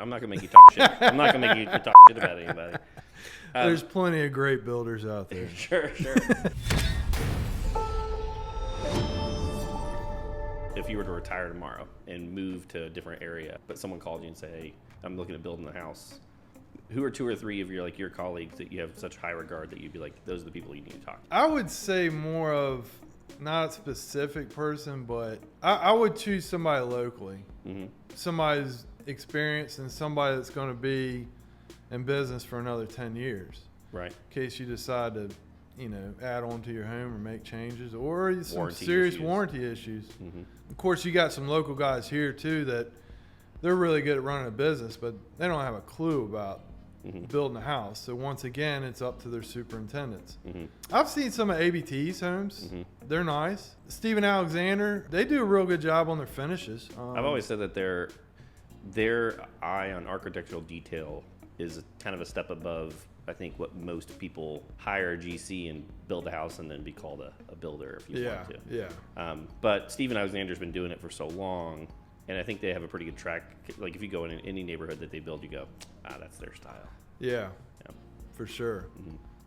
I'm not gonna make you talk shit. I'm not gonna make you talk shit about anybody. There's plenty of great builders out there. Sure. If you were to retire tomorrow and move to a different area, but someone called you and said, "Hey, I'm looking at building a house," who are 2 or 3 of your colleagues that you have such high regard that you'd be like, those are the people you need to talk to? I would say more of not a specific person, but I would choose somebody locally, somebody's experienced and somebody that's going to be in business for another 10 years. Right. In case you decide to, add on to your home or make changes or some Warranty serious issues. warranty issues. Of course, you got some local guys here too that they're really good at running a business, but they don't have a clue about building a house. So once again, it's up to their superintendents. I've seen some of ABT's homes. They're nice. Stephen Alexander, they do a real good job on their finishes. I've always said that their eye on architectural detail is kind of a step above, I think, what most people hire a GC and build a house and then be called a builder if you want to. Yeah. But Stephen Alexander's been doing it for so long, and I think they have a pretty good track. Like if you go in any neighborhood that they build, you go, that's their style. Yeah. For sure.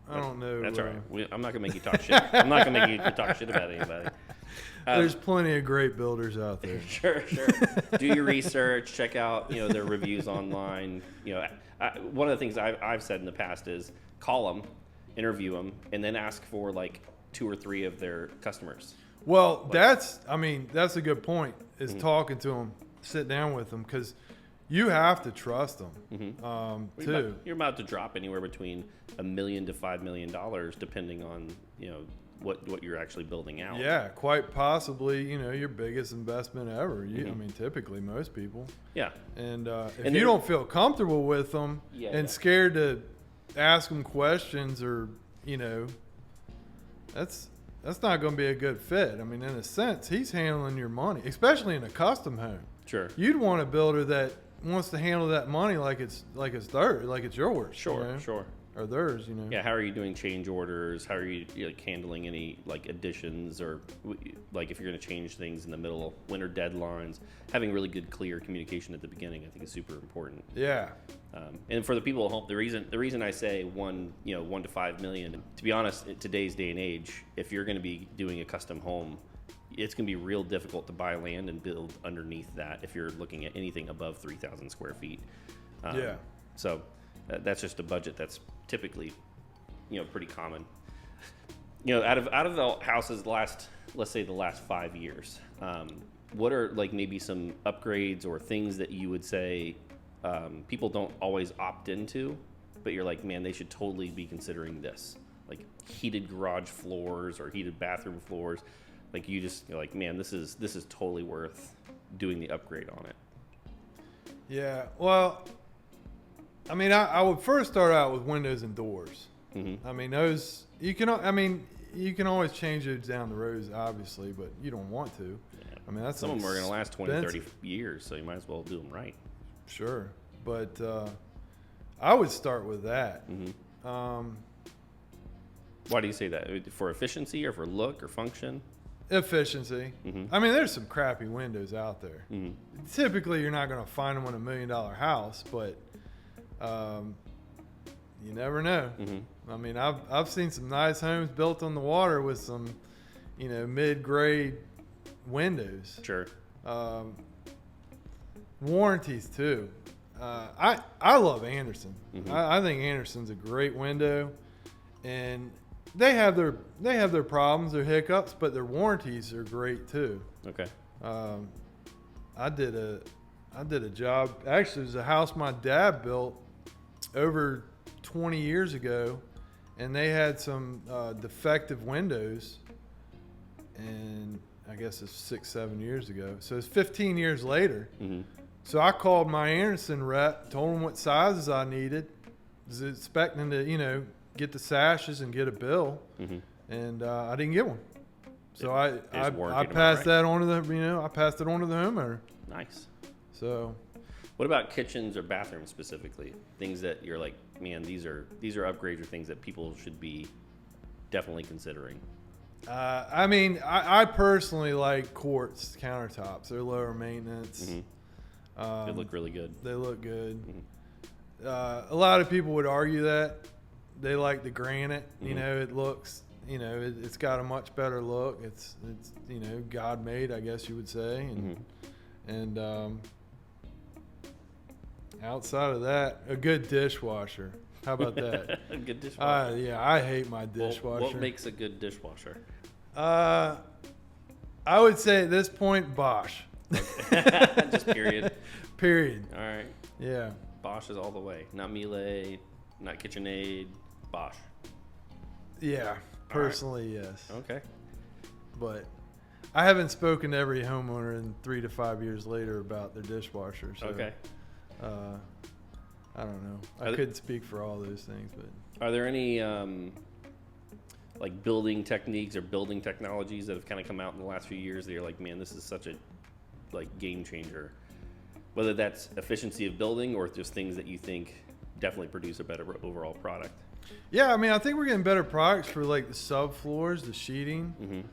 I don't know. That's all right. I'm not gonna make you talk shit. I'm not gonna make you talk shit about anybody. There's plenty of great builders out there. Sure. Do your research. Check out their reviews online. One of the things I've said in the past is call them, interview them, and then ask for like 2 or 3 of their customers. Well, that's a good point. Is talking to them, sit down with them, because you have to trust them too. You're about to drop anywhere between $1 million to $5 million, depending on what you're actually building out. Yeah, quite possibly, your biggest investment ever. I mean, typically most people. Yeah. And if you don't feel comfortable with them scared to ask them questions or, that's not going to be a good fit. I mean, in a sense, he's handling your money, especially in a custom home. Sure. You'd want a builder that wants to handle that money like it's theirs, like it's yours. Sure. Or theirs, Yeah, how are you doing change orders? How are you handling any additions or if you're going to change things in the middle of winter deadlines? Having really good, clear communication at the beginning, I think, is super important. Yeah. And for the people at home, the reason I say $1 to $5 million, to be honest, in today's day and age, if you're going to be doing a custom home, it's going to be real difficult to buy land and build underneath that if you're looking at anything above 3,000 square feet. So that's just a budget that's typically, pretty common. Out of the houses let's say the last 5 years, what are maybe some upgrades or things that you would say people don't always opt into, but you're like, man, they should totally be considering this, like heated garage floors or heated bathroom floors. You're like, man, this is totally worth doing the upgrade on it. Yeah. Well, I mean, I would first start out with windows and doors. I mean, those you can always change those down the road, obviously, but you don't want to. Yeah. I mean, that's some of them are going to last 20, 30 years, so you might as well do them right. Sure, but I would start with that. Why do you say that? For efficiency or for look or function? Efficiency. I mean, there's some crappy windows out there. Typically, you're not going to find them on $1 million house, but you never know. I mean, I've seen some nice homes built on the water with some, mid-grade windows. Sure. Warranties too. I love Anderson. I think Anderson's a great window, and they have their problems, their hiccups, but their warranties are great too. Okay. I did a job. Actually, it was a house my dad built over 20 years ago, and they had some defective windows, and I guess it's 6-7 years ago. So it's 15 years later. So I called my Anderson rep, told him what sizes I needed, was expecting to, get the sashes and get a bill, and I didn't get one. So I passed that on to I passed it on to the homeowner. Nice. So, what about kitchens or bathrooms specifically? Things that you're like, man, these are upgrades or things that people should be definitely considering. I mean, I personally like quartz countertops. They're lower maintenance. They look really good. They look good. Mm-hmm. A lot of people would argue that they like the granite. Mm-hmm. You know, it looks. You know, it's got a much better look. It's you know, God made, I guess you would say, and outside of that, a good dishwasher. How about that? A good dishwasher. Yeah, I hate my dishwasher. What makes a good dishwasher? I would say at this point, Bosch. Just period. Period. All right. Yeah. Bosch is all the way. Not Miele, not KitchenAid, Bosch. Yeah. Personally, yes. Okay. But I haven't spoken to every homeowner in 3 to 5 years later about their dishwasher. So, Okay. I don't know. I couldn't speak for all those things, but Are there any like building techniques or building technologies that have kind of come out in the last few years that you're like, man, this is such a like game changer? Whether that's efficiency of building or just things that you think definitely produce a better overall product. yeah, I mean, I think we're getting better products for like the subfloors, the sheeting.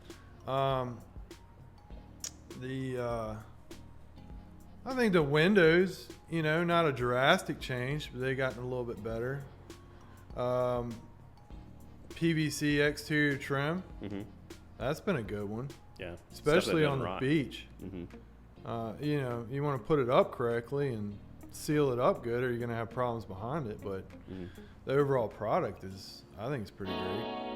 Mm-hmm. I think the windows, you know, not a drastic change, but they gotten a little bit better. PVC exterior trim, Mm-hmm. that's been a good one, Yeah. especially on the beach. Mm-hmm. You know, you want to put it up correctly and seal it up good, or you're going to have problems behind it. But Mm-hmm. the overall product is, I think, it's pretty great.